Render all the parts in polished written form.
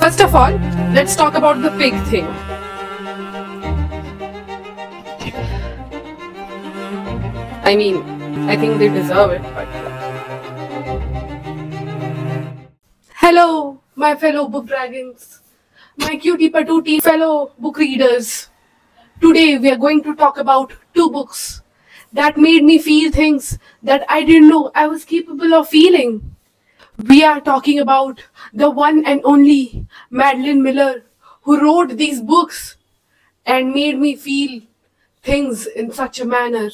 First of all, let's talk about the pig thing. I mean, I think they deserve it, but... Hello, my fellow book dragons, my cutie patootie fellow book readers. Today we are going to talk about two books that made me feel things that I didn't know I was capable of feeling. We are talking about the one and only Madeline Miller, who wrote these books and made me feel things in such a manner.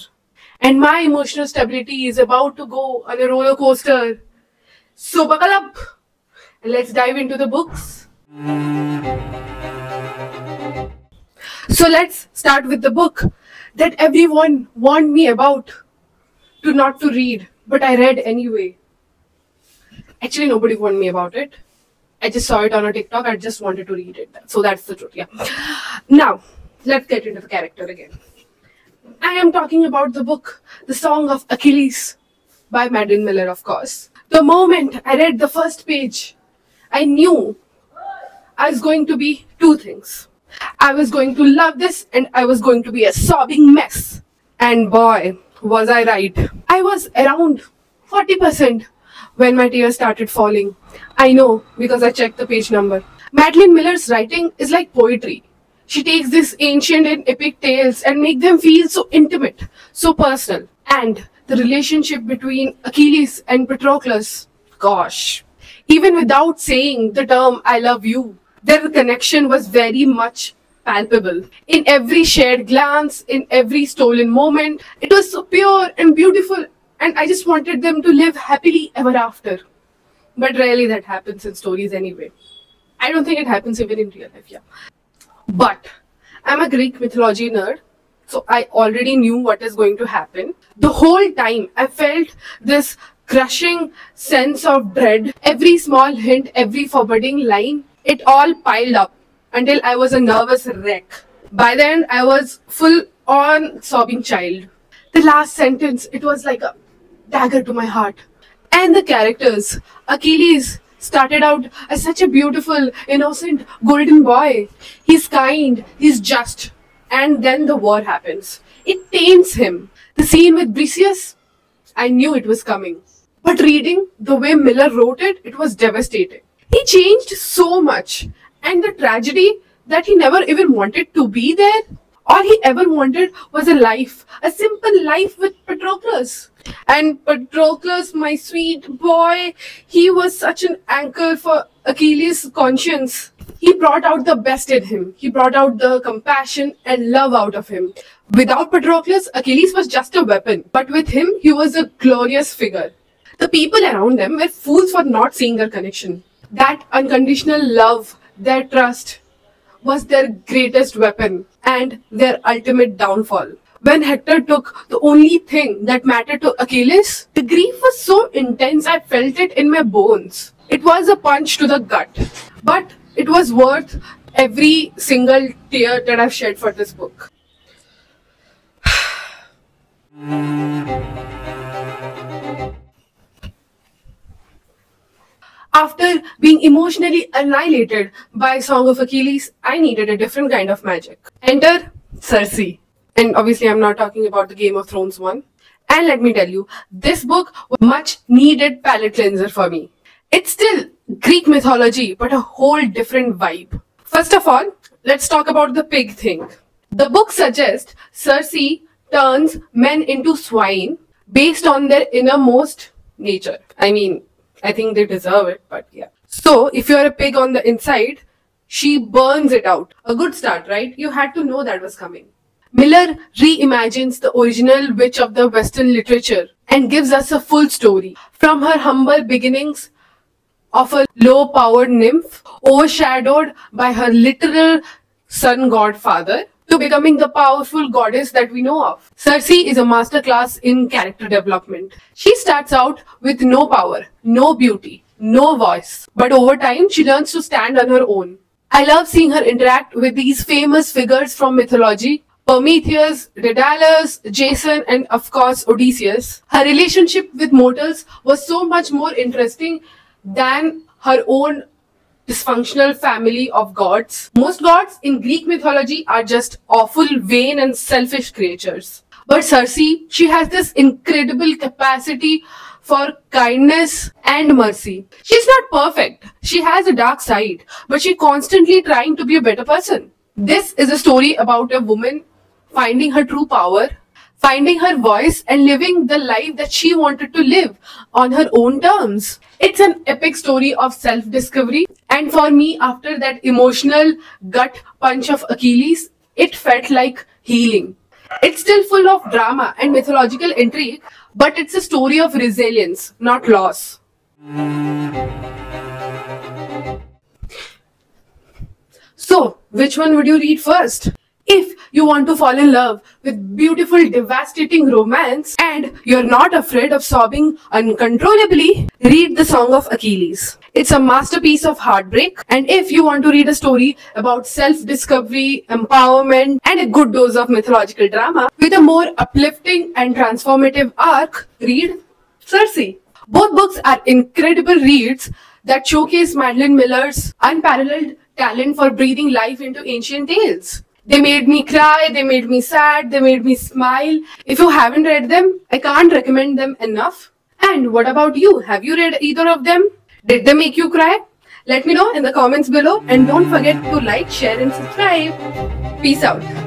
And my emotional stability is about to go on a roller coaster. So buckle up and let's dive into the books. So let's start with the book that everyone warned me about not to read, but I read anyway. Actually, nobody warned me about it. I just saw it on a TikTok. I just wanted to read it. So that's the truth, yeah. Now, let's get into the character again. I am talking about the book, The Song of Achilles by Madeline Miller, of course. The moment I read the first page, I knew I was going to be two things. I was going to love this and I was going to be a sobbing mess. And boy, was I right. I was around 40% when my tears started falling. I know because I checked the page number. Madeline Miller's writing is like poetry. She takes these ancient and epic tales and make them feel so intimate, so personal. And the relationship between Achilles and Patroclus, gosh, even without saying the term I love you, their connection was very much palpable. In every shared glance, in every stolen moment, it was so pure and beautiful, and I just wanted them to live happily ever after. But rarely that happens in stories anyway. I don't think it happens even in real life, yeah. But I'm a Greek mythology nerd, so I already knew what is going to happen. The whole time I felt this crushing sense of dread. Every small hint, every forbidding line, it all piled up until I was a nervous wreck. By then, I was full-on sobbing child. The last sentence, it was like a dagger to my heart. And the characters, Achilles started out as such a beautiful, innocent, golden boy. He's kind, he's just. And then the war happens. It taints him. The scene with Briseis, I knew it was coming. But reading the way Miller wrote it, it was devastating. He changed so much. And the tragedy that he never even wanted to be there. All he ever wanted was a life, a simple life with Patroclus. And Patroclus, my sweet boy, he was such an anchor for Achilles' conscience. He brought out the best in him. He brought out the compassion and love out of him. Without Patroclus, Achilles was just a weapon. But with him, he was a glorious figure. The people around them were fools for not seeing their connection. That unconditional love, their trust, was their greatest weapon and their ultimate downfall. When Hector took the only thing that mattered to Achilles, the grief was so intense I felt it in my bones. It was a punch to the gut, but it was worth every single tear that I've shed for this book. After being emotionally annihilated by Song of Achilles, I needed a different kind of magic. Enter Cersei. And obviously I'm not talking about the Game of Thrones one. And let me tell you, this book was a much needed palate cleanser for me. It's still Greek mythology, but a whole different vibe. First of all, let's talk about the pig thing. The book suggests Cersei turns men into swine based on their innermost nature. I mean, I think they deserve it, but yeah. So, if you're a pig on the inside, she burns it out. A good start, right? You had to know that was coming. Miller reimagines the original witch of the Western literature and gives us a full story. From her humble beginnings of a low-powered nymph, overshadowed by her literal sun god father, to becoming the powerful goddess that we know of. Cersei is a masterclass in character development. She starts out with no power, no beauty, no voice. But over time, she learns to stand on her own. I love seeing her interact with these famous figures from mythology. Prometheus, Daedalus, Jason, and of course Odysseus. Her relationship with mortals was so much more interesting than her own dysfunctional family of gods. Most gods in Greek mythology are just awful, vain and selfish creatures. But Circe, she has this incredible capacity for kindness and mercy. She's not perfect. She has a dark side, but she's constantly trying to be a better person. This is a story about a woman finding her true power, finding her voice and living the life that she wanted to live on her own terms. It's an epic story of self-discovery, and for me, after that emotional gut punch of Achilles, it felt like healing. It's still full of drama and mythological intrigue, but it's a story of resilience, not loss. So, which one would you read first? If you want to fall in love with beautiful, devastating romance and you're not afraid of sobbing uncontrollably, read The Song of Achilles. It's a masterpiece of heartbreak. And if you want to read a story about self-discovery, empowerment, and a good dose of mythological drama with a more uplifting and transformative arc, read Circe. Both books are incredible reads that showcase Madeline Miller's unparalleled talent for breathing life into ancient tales. They made me cry, they made me sad, they made me smile. If you haven't read them, I can't recommend them enough. And what about you? Have you read either of them? Did they make you cry? Let me know in the comments below, and don't forget to like, share and subscribe. Peace out.